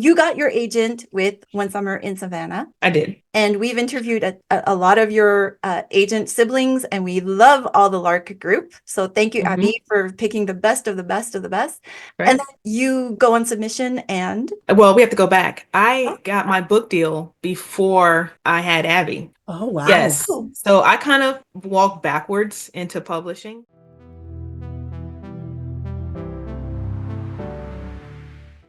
You got your agent with One Summer in Savannah. I did. And we've interviewed a lot of your agent siblings, and we love all the Lark group. So thank you, Hmm. Abby, for picking the best of the best of the best. And Right. then you go on submission and Well, we have to go back. I got my book deal before I had Abby. Oh, wow. Yes. oh, So I kind of walked backwards into publishing.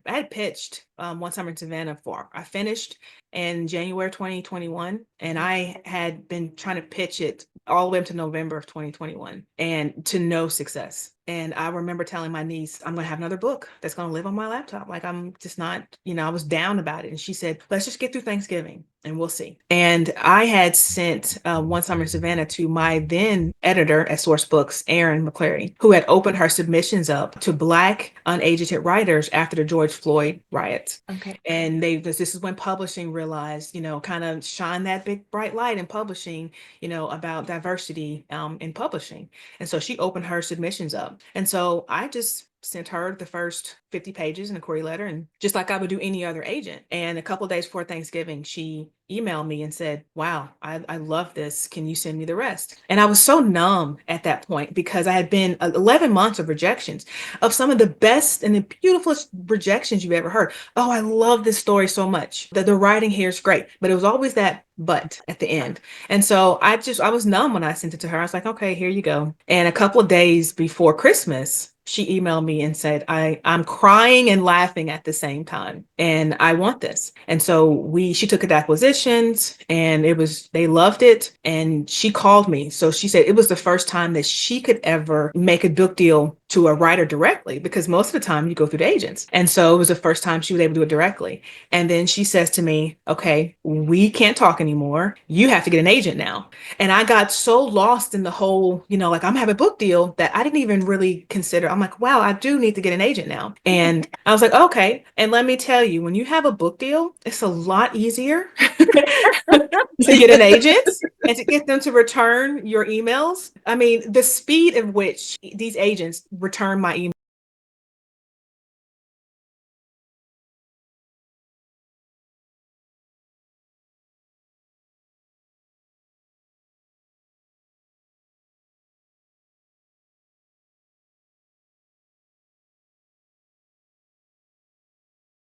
I had pitched One Summer in Savannah for. I finished in January 2021, and I had been trying to pitch it all the way up to November of 2021 and to no success. And I remember telling my niece, I'm going to have another book that's going to live on my laptop. Like, I'm just not, I was down about it. And she said, let's just get through Thanksgiving and we'll see. And I had sent One Summer in Savannah to my then editor at Source Books, Erin McClary, who had opened her submissions up to Black unagented writers after the George Floyd riots. okay. And this is when publishing realized, kind of shine that big bright light in publishing, about diversity in publishing. And so she opened her submissions up. And so I just sent her the first 50 pages in a query letter, and just like I would do any other agent. And a couple of days before Thanksgiving, she emailed me and said, wow, I love this. Can you send me the rest? And I was so numb at that point because I had been 11 months of rejections of some of the best and the beautifulest rejections you've ever heard. Oh, I love this story so much. The writing here is great. But it was always that but at the end. And so I was numb when I sent it to her. I was like, okay, here you go. And a couple of days before Christmas, she emailed me and said, I'm crying and laughing at the same time. And I want this. And so she took it to acquisitions, and they loved it. And she called me. So she said it was the first time that she could ever make a book deal to a writer directly, because most of the time you go through the agents. And so it was the first time she was able to do it directly. And then she says to me, okay, we can't talk anymore. You have to get an agent now. And I got so lost in the whole, like, I'm having a book deal, that I didn't even really consider. I'm like, wow, I do need to get an agent now. And I was like, okay. And let me tell you, when you have a book deal, it's a lot easier to get an agent and to get them to return your emails. I mean, the speed at which these agents return my email